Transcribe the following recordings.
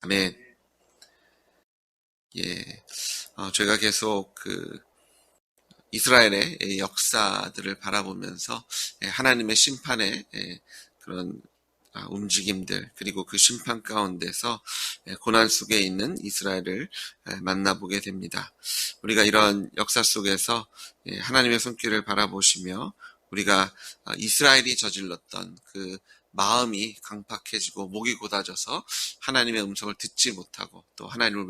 아멘. 예. 저희가 계속 이스라엘의 역사들을 바라보면서 하나님의 심판의 그런 움직임들, 그리고 그 심판 가운데서 고난 속에 있는 이스라엘을 만나보게 됩니다. 우리가 이런 역사 속에서 하나님의 손길을 바라보시며 우리가 이스라엘이 저질렀던 그 마음이 강팍해지고 목이 곧아져서 하나님의 음성을 듣지 못하고 또 하나님을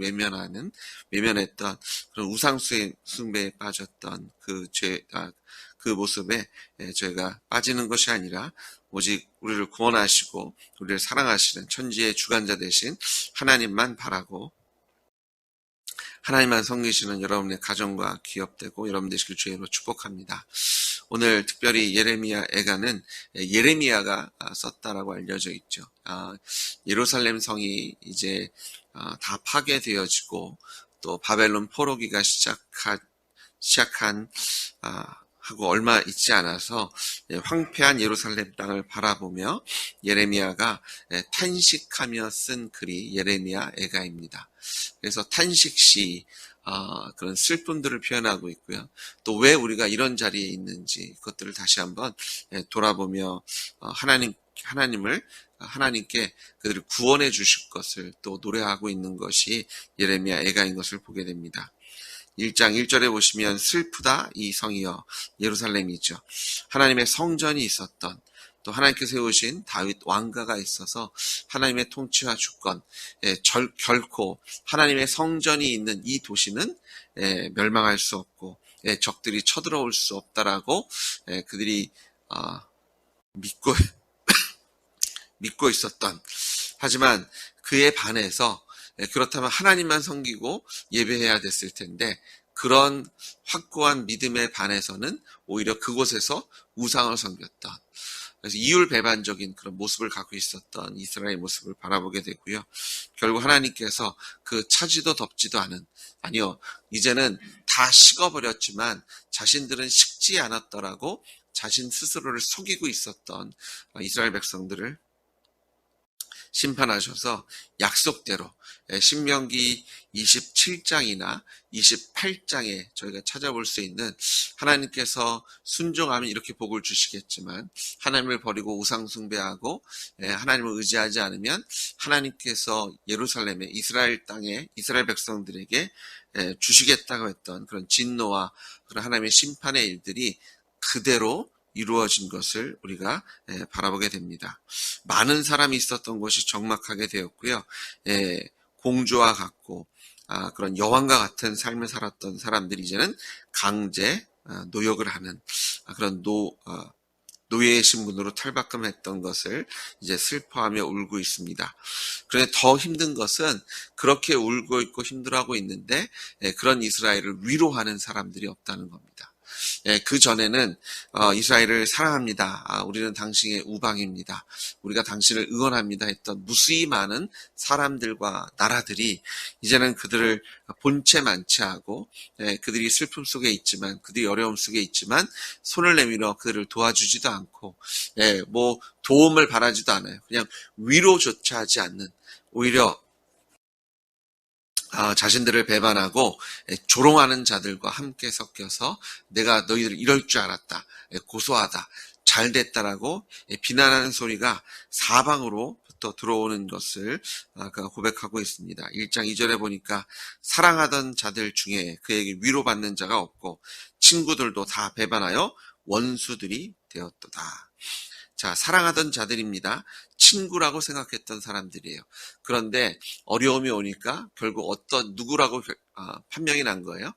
외면했던 그런 우상 숭배에 빠졌던 그 모습에 저희가 빠지는 것이 아니라 오직 우리를 구원하시고 우리를 사랑하시는 천지의 주관자 되신 하나님만 바라고 하나님만 섬기시는 여러분의 가정과 기업되고 여러분 되시길 주의로 축복합니다. 오늘 특별히 예레미야 애가는 예레미야가 썼다라고 알려져 있죠. 예루살렘 성이 이제 다 파괴되어지고 또 바벨론 포로기가 시작한 하고 얼마 있지 않아서 황폐한 예루살렘 땅을 바라보며 예레미야가 탄식하며 쓴 글이 예레미야 애가입니다. 그래서 탄식시 그런 슬픔들을 표현하고 있고요. 또 왜 우리가 이런 자리에 있는지 그것들을 다시 한번 돌아보며 하나님께 그들을 구원해 주실 것을 또 노래하고 있는 것이 예레미야 애가인 것을 보게 됩니다. 1장 1절에 보시면 슬프다 이 성이여 예루살렘이죠. 하나님의 성전이 있었던 또 하나님께서 세우신 다윗 왕가가 있어서 하나님의 통치와 주권 결코 하나님의 성전이 있는 이 도시는 멸망할 수 없고 적들이 쳐들어올 수 없다라고 그들이 믿고 있었던, 하지만 그에 반해서 그렇다면 하나님만 섬기고 예배해야 됐을 텐데 그런 확고한 믿음에 반해서는 오히려 그곳에서 우상을 섬겼던, 그래서 이율배반적인 그런 모습을 갖고 있었던 이스라엘 모습을 바라보게 되고요. 결국 하나님께서 그 차지도 덥지도 않은, 아니요, 이제는 다 식어버렸지만 자신들은 식지 않았더라고 자신 스스로를 속이고 있었던 이스라엘 백성들을 심판하셔서 약속대로 신명기 27장이나 28장에 저희가 찾아볼 수 있는 하나님께서 순종하면 이렇게 복을 주시겠지만 하나님을 버리고 우상 숭배하고 하나님을 의지하지 않으면 하나님께서 예루살렘에 이스라엘 땅에 이스라엘 백성들에게 주시겠다고 했던 그런 진노와 그런 하나님의 심판의 일들이 그대로 이루어진 것을 우리가 바라보게 됩니다. 많은 사람이 있었던 곳이 적막하게 되었고요. 공주와 같고 그런 여왕과 같은 삶을 살았던 사람들이 이제는 강제 노역을 하는 그런 노예의 신분으로 탈바꿈했던 것을 이제 슬퍼하며 울고 있습니다. 그런데 더 힘든 것은 그렇게 울고 있고 힘들어하고 있는데 그런 이스라엘을 위로하는 사람들이 없다는 겁니다. 그 전에는 이스라엘을 사랑합니다. 우리는 당신의 우방입니다. 우리가 당신을 응원합니다 했던 무수히 많은 사람들과 나라들이 이제는 그들을 본체 만취하고 그들이 슬픔 속에 있지만 그들이 어려움 속에 있지만 손을 내밀어 그들을 도와주지도 않고 뭐 도움을 바라지도 않아요. 그냥 위로조차 하지 않는, 오히려 자신들을 배반하고 조롱하는 자들과 함께 섞여서 내가 너희들 이럴 줄 알았다, 고소하다, 잘됐다라고 비난하는 소리가 사방으로부터 들어오는 것을 고백하고 있습니다. 1장 2절에 보니까 사랑하던 자들 중에 그에게 위로받는 자가 없고 친구들도 다 배반하여 원수들이 되었도다. 자, 사랑하던 자들입니다. 친구라고 생각했던 사람들이에요. 그런데 어려움이 오니까 결국 누구라고 판명이 난 거예요?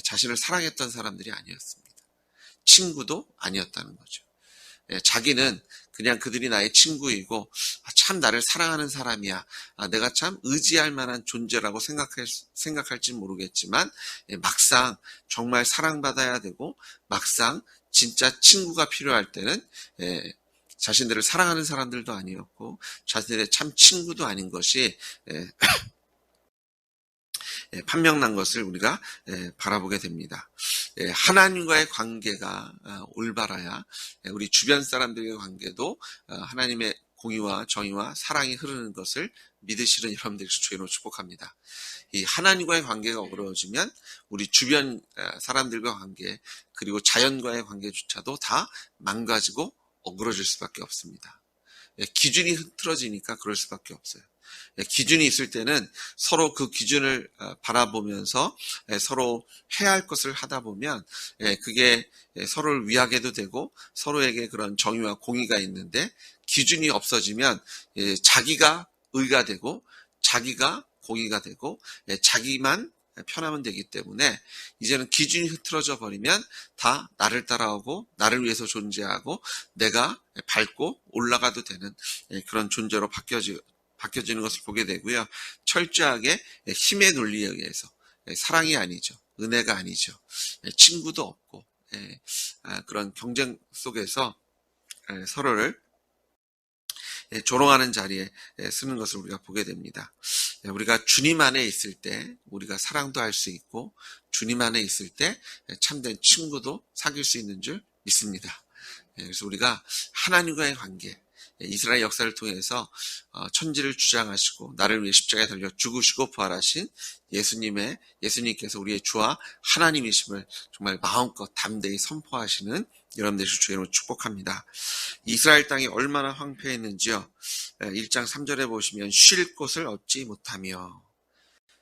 자신을 사랑했던 사람들이 아니었습니다. 친구도 아니었다는 거죠. 자기는 그냥 그들이 나의 친구이고 참 나를 사랑하는 사람이야, 내가 참 의지할 만한 존재라고 생각할지 모르겠지만 막상 정말 사랑받아야 되고 막상 진짜 친구가 필요할 때는 자신들을 사랑하는 사람들도 아니었고 자신들의 참 친구도 아닌 것이 판명난 것을 우리가 바라보게 됩니다. 하나님과의 관계가 올바라야 우리 주변 사람들과의 관계도 하나님의 공의와 정의와 사랑이 흐르는 것을 믿으시는 여러분들 주의로 축복합니다. 이 하나님과의 관계가 어그러워지면 우리 주변 사람들과 관계 그리고 자연과의 관계조차도 다 망가지고 어그러질 수밖에 없습니다. 기준이 흐트러지니까 그럴 수밖에 없어요. 기준이 있을 때는 서로 그 기준을 바라보면서 서로 해야 할 것을 하다 보면 그게 서로를 위하게도 되고 서로에게 그런 정의와 공의가 있는데 기준이 없어지면 자기가 의가 되고 자기가 공의가 되고 자기만 편하면 되기 때문에 이제는 기준이 흐트러져 버리면 다 나를 따라오고 나를 위해서 존재하고 내가 밟고 올라가도 되는 그런 존재로 바뀌어지는 것을 보게 되고요. 철저하게 힘의 논리에 의해서 사랑이 아니죠. 은혜가 아니죠. 친구도 없고 그런 경쟁 속에서 서로를 조롱하는 자리에 쓰는 것을 우리가 보게 됩니다. 우리가 주님 안에 있을 때 우리가 사랑도 할 수 있고 주님 안에 있을 때 참된 친구도 사귈 수 있는 줄 믿습니다. 그래서 우리가 하나님과의 관계, 이스라엘 역사를 통해서 천지를 주장하시고 나를 위해 십자가에 달려 죽으시고 부활하신 예수님께서 우리의 주와 하나님이심을 정말 마음껏 담대히 선포하시는 여러분들 주의로 축복합니다. 이스라엘 땅이 얼마나 황폐했는지요. 1장 3절에 보시면 쉴 곳을 얻지 못하며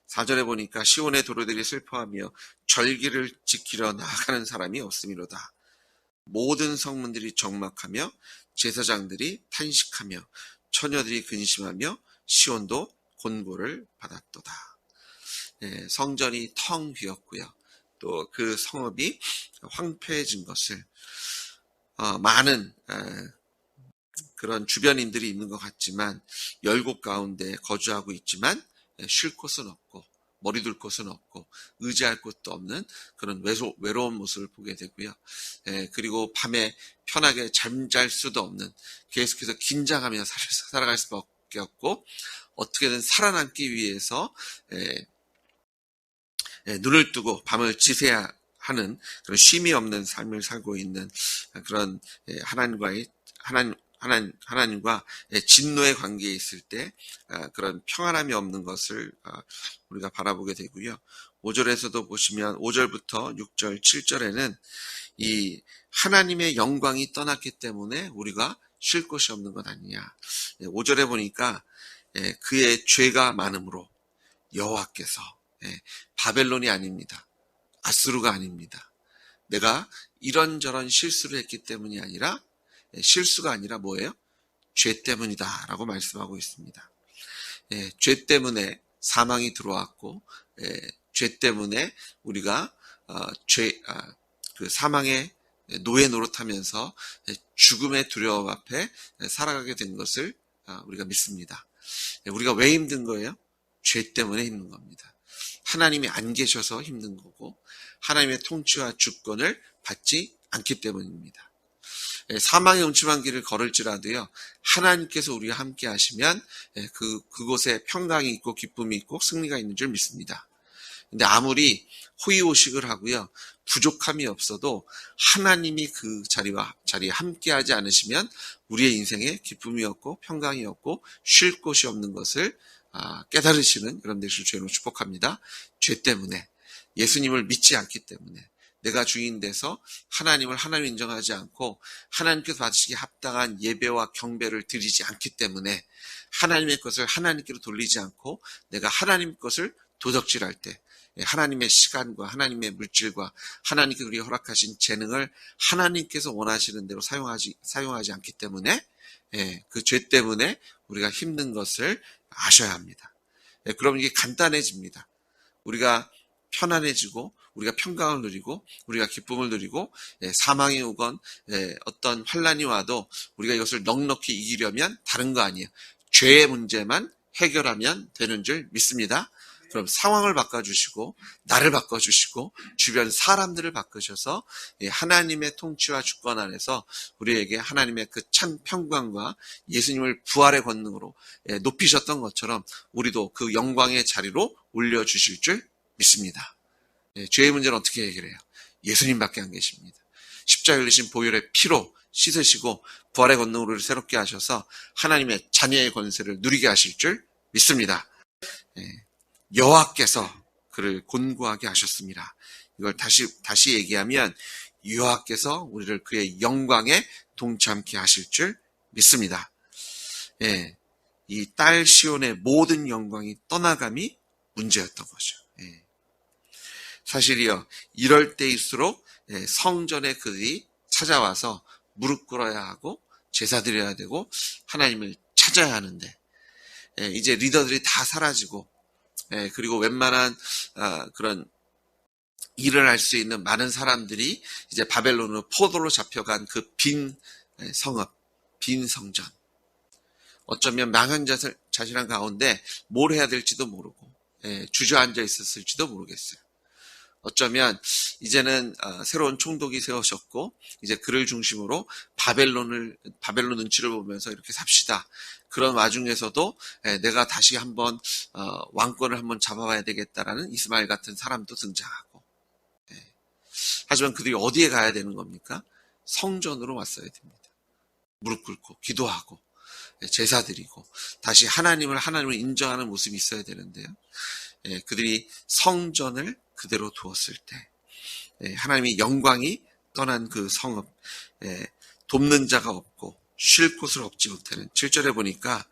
4절에 보니까 시온의 도로들이 슬퍼하며 절기를 지키러 나아가는 사람이 없음이로다. 모든 성문들이 적막하며 제사장들이 탄식하며 처녀들이 근심하며 시온도 곤고를 받았도다. 성전이 텅 비었고요. 또 그 성읍이 황폐해진 것을 많은 그런 주변인들이 있는 것 같지만 열국 가운데 거주하고 있지만 쉴 곳은 없고 머리 둘 곳은 없고 의지할 곳도 없는 그런 외로운 모습을 보게 되고요. 그리고 밤에 편하게 잠잘 수도 없는 계속해서 긴장하며 살아갈 수밖에 없고 어떻게든 살아남기 위해서 눈을 뜨고 밤을 지새야 하는 그런 쉼이 없는 삶을 살고 있는 그런 하나님과 진노의 관계에 있을 때 그런 평안함이 없는 것을 우리가 바라보게 되고요. 5절에서도 보시면 5절부터 6절, 7절에는 이 하나님의 영광이 떠났기 때문에 우리가 쉴 곳이 없는 것 아니냐. 5절에 보니까 그의 죄가 많음으로 여호와께서 바벨론이 아닙니다. 아수르가 아닙니다. 내가 이런저런 실수를 했기 때문이 아니라 실수가 아니라 뭐예요? 죄 때문이다 라고 말씀하고 있습니다. 죄 때문에 사망이 들어왔고 죄 때문에 우리가 그 사망의 노예 노릇하면서 죽음의 두려움 앞에 살아가게 된 것을 우리가 믿습니다. 우리가 왜 힘든 거예요? 죄 때문에 힘든 겁니다. 하나님이 안 계셔서 힘든 거고 하나님의 통치와 주권을 받지 않기 때문입니다. 사망의 음침한 길을 걸을지라도요 하나님께서 우리와 함께 하시면 그곳에 평강이 있고 기쁨이 있고 승리가 있는 줄 믿습니다. 근데 아무리 호의호식을 하고요 부족함이 없어도 하나님이 그 자리에 함께 하지 않으시면 우리의 인생에 기쁨이 없고 평강이 없고 쉴 곳이 없는 것을 깨달으시는 여러분들 주의로 축복합니다. 죄 때문에 예수님을 믿지 않기 때문에 내가 주인 돼서 하나님을 하나님 인정하지 않고 하나님께서 받으시기에 합당한 예배와 경배를 드리지 않기 때문에 하나님의 것을 하나님께로 돌리지 않고 내가 하나님 것을 도적질할 때 하나님의 시간과 하나님의 물질과 하나님께서 우리에게 허락하신 재능을 하나님께서 원하시는 대로 사용하지 않기 때문에 그 죄 때문에 우리가 힘든 것을 아셔야 합니다. 그럼 이게 간단해집니다. 우리가 편안해지고 우리가 평강을 누리고 우리가 기쁨을 누리고 사망이 오건 어떤 환난이 와도 우리가 이것을 넉넉히 이기려면 다른 거 아니에요. 죄의 문제만 해결하면 되는 줄 믿습니다. 그럼 상황을 바꿔주시고 나를 바꿔주시고 주변 사람들을 바꾸셔서 하나님의 통치와 주권 안에서 우리에게 하나님의 그 참 평강과 예수님을 부활의 권능으로 높이셨던 것처럼 우리도 그 영광의 자리로 올려주실 줄 믿습니다. 죄의 문제는 어떻게 해결해요? 예수님밖에 안 계십니다. 십자가에 흘리신 보혈의 피로 씻으시고 부활의 권능으로 우리를 새롭게 하셔서 하나님의 자녀의 권세를 누리게 하실 줄 믿습니다. 여호와께서 그를 곤고하게 하셨습니다. 이걸 다시 얘기하면 여호와께서 우리를 그의 영광에 동참케 하실 줄 믿습니다. 이 딸 시온의 모든 영광이 떠나감이 문제였던 거죠. 사실이요, 이럴 때일수록 성전에 그들이 찾아와서 무릎 꿇어야 하고 제사 드려야 되고 하나님을 찾아야 하는데, 이제 리더들이 다 사라지고, 그리고 웬만한 그런 일을 할 수 있는 많은 사람들이 이제 바벨론으로 포로로 잡혀간 그 빈 성읍, 빈 성전, 어쩌면 망연자실한 가운데 뭘 해야 될지도 모르고 주저앉아 있었을지도 모르겠어요. 어쩌면 이제는 새로운 총독이 세우셨고 이제 그를 중심으로 바벨론 눈치를 보면서 이렇게 삽시다. 그런 와중에서도 내가 다시 한번 왕권을 한번 잡아봐야 되겠다라는 이스마엘 같은 사람도 등장하고, 하지만 그들이 어디에 가야 되는 겁니까? 성전으로 왔어야 됩니다. 무릎 꿇고 기도하고 제사 드리고 다시 하나님을 인정하는 모습이 있어야 되는데요. 그들이 성전을 그대로 두었을 때 하나님의 영광이 떠난 그 성읍, 돕는 자가 없고 쉴 곳을 얻지 못하는, 7절에 보니까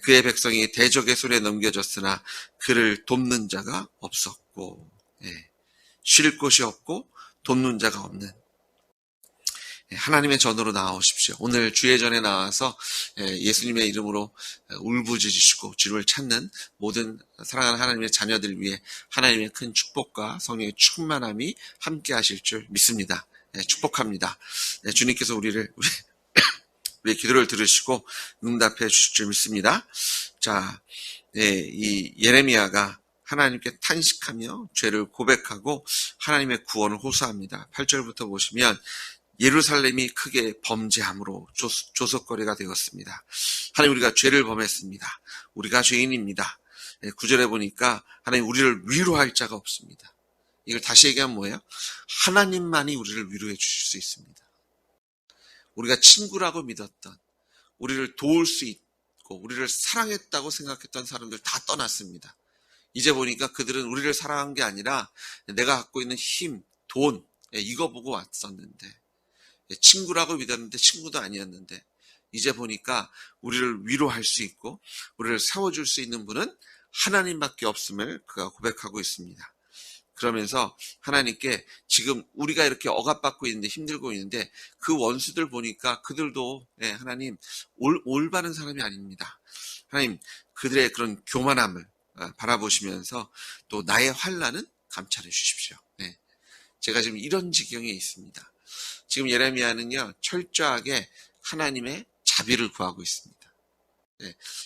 그의 백성이 대적의 손에 넘겨졌으나 그를 돕는 자가 없었고, 쉴 곳이 없고 돕는 자가 없는 하나님의 전으로 나아오십시오. 오늘 주의 전에 나와서 예수님의 이름으로 울부짖으시고 주를 찾는 모든 사랑하는 하나님의 자녀들 위해 하나님의 큰 축복과 성령의 충만함이 함께 하실 줄 믿습니다. 축복합니다. 주님께서 우리의 기도를 들으시고 응답해 주실 줄 믿습니다. 자, 이 예레미야가 하나님께 탄식하며 죄를 고백하고 하나님의 구원을 호소합니다. 8절부터 보시면 예루살렘이 크게 범죄함으로 조석거리가 되었습니다. 하나님, 우리가 죄를 범했습니다. 우리가 죄인입니다. 9절에 보니까 하나님, 우리를 위로할 자가 없습니다. 이걸 다시 얘기하면 뭐예요? 하나님만이 우리를 위로해 주실 수 있습니다. 우리가 친구라고 믿었던, 우리를 도울 수 있고 우리를 사랑했다고 생각했던 사람들 다 떠났습니다. 이제 보니까 그들은 우리를 사랑한 게 아니라 내가 갖고 있는 힘, 돈, 이거 보고 왔었는데, 친구라고 믿었는데 친구도 아니었는데, 이제 보니까 우리를 위로할 수 있고 우리를 세워줄 수 있는 분은 하나님밖에 없음을 그가 고백하고 있습니다. 그러면서 하나님께 지금 우리가 이렇게 억압받고 있는데, 힘들고 있는데, 그 원수들 보니까 그들도 하나님 올바른 사람이 아닙니다. 하나님, 그들의 그런 교만함을 바라보시면서 또 나의 환난은 감찰해 주십시오. 제가 지금 이런 지경에 있습니다. 지금 예레미야는요, 철저하게 하나님의 자비를 구하고 있습니다.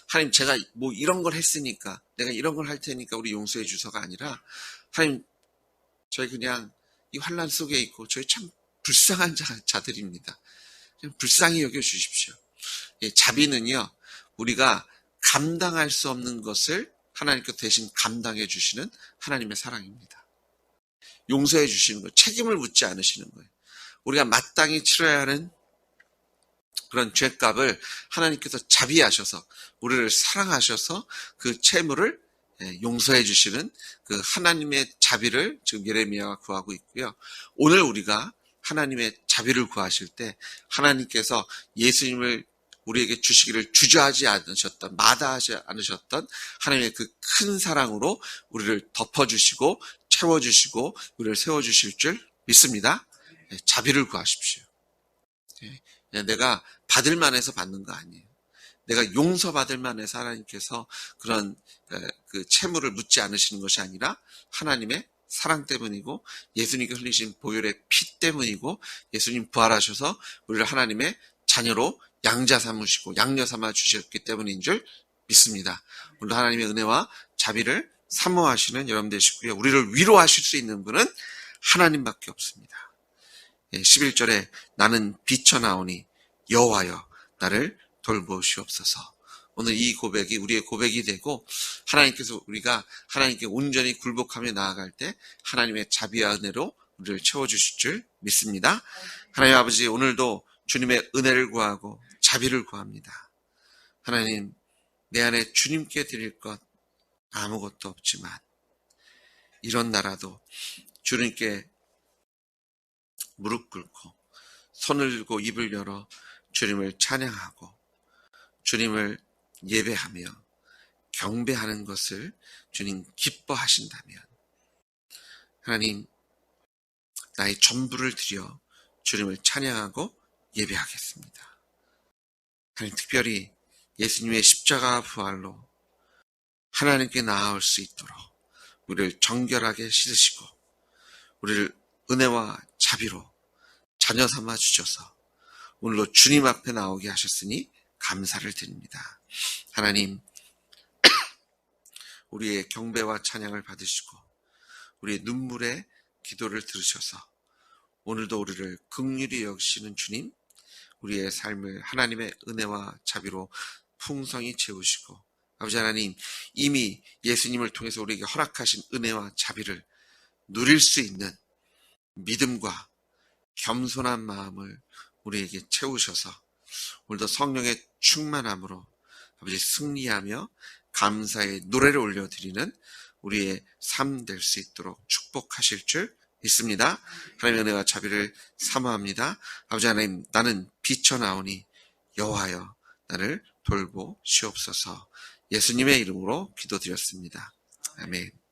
하나님, 제가 뭐 이런 걸 했으니까, 내가 이런 걸 할 테니까 우리 용서해 주소가 아니라, 하나님, 저희 그냥 이 환난 속에 있고 저희 참 불쌍한 자들입니다. 그냥 불쌍히 여겨 주십시오. 자비는요, 우리가 감당할 수 없는 것을 하나님께서 대신 감당해 주시는 하나님의 사랑입니다. 용서해 주시는 거예요. 책임을 묻지 않으시는 거예요. 우리가 마땅히 치러야 하는 그런 죄값을 하나님께서 자비하셔서 우리를 사랑하셔서 그 채무를 용서해 주시는 그 하나님의 자비를 지금 예레미야가 구하고 있고요. 오늘 우리가 하나님의 자비를 구하실 때 하나님께서 예수님을 우리에게 주시기를 주저하지 않으셨던, 마다하지 않으셨던 하나님의 그 큰 사랑으로 우리를 덮어주시고 채워주시고 우리를 세워주실 줄 믿습니다. 자비를 구하십시오. 내가 받을 만해서 받는 거 아니에요. 내가 용서받을 만해서 하나님께서 그런 그 채무를 묻지 않으시는 것이 아니라 하나님의 사랑 때문이고 예수님께 흘리신 보혈의 피 때문이고 예수님 부활하셔서 우리를 하나님의 자녀로 양자 삼으시고 양녀 삼아 주셨기 때문인 줄 믿습니다. 오늘 하나님의 은혜와 자비를 사모하시는 여러분 되시고요. 우리를 위로하실 수 있는 분은 하나님밖에 없습니다. 11절에 나는 비쳐나오니 여호와여 나를 돌보시옵소서. 오늘 이 고백이 우리의 고백이 되고 하나님께서 우리가 하나님께 온전히 굴복하며 나아갈 때 하나님의 자비와 은혜로 우리를 채워주실 줄 믿습니다. 하나님 아버지, 오늘도 주님의 은혜를 구하고 자비를 구합니다. 하나님, 내 안에 주님께 드릴 것 아무것도 없지만 이런 나라도 주님께 무릎 꿇고 손을 들고 입을 열어 주님을 찬양하고 주님을 예배하며 경배하는 것을 주님 기뻐하신다면 하나님, 나의 전부를 드려 주님을 찬양하고 예배하겠습니다. 하나님, 특별히 예수님의 십자가 부활로 하나님께 나아올 수 있도록 우리를 정결하게 씻으시고 우리를 은혜와 자비로 자녀 삼아 주셔서 오늘로 주님 앞에 나오게 하셨으니 감사를 드립니다. 하나님, 우리의 경배와 찬양을 받으시고 우리의 눈물의 기도를 들으셔서 오늘도 우리를 긍휼히 여기시는 주님, 우리의 삶을 하나님의 은혜와 자비로 풍성히 채우시고 아버지 하나님, 이미 예수님을 통해서 우리에게 허락하신 은혜와 자비를 누릴 수 있는 믿음과 겸손한 마음을 우리에게 채우셔서 오늘도 성령의 충만함으로 아버지 승리하며 감사의 노래를 올려드리는 우리의 삶 될 수 있도록 축복하실 줄 믿습니다. 하나님의 은혜와 자비를 사모합니다. 아버지 하나님, 나는 비쳐나오니 여호와여 나를 돌보시옵소서. 예수님의 이름으로 기도드렸습니다. 아멘.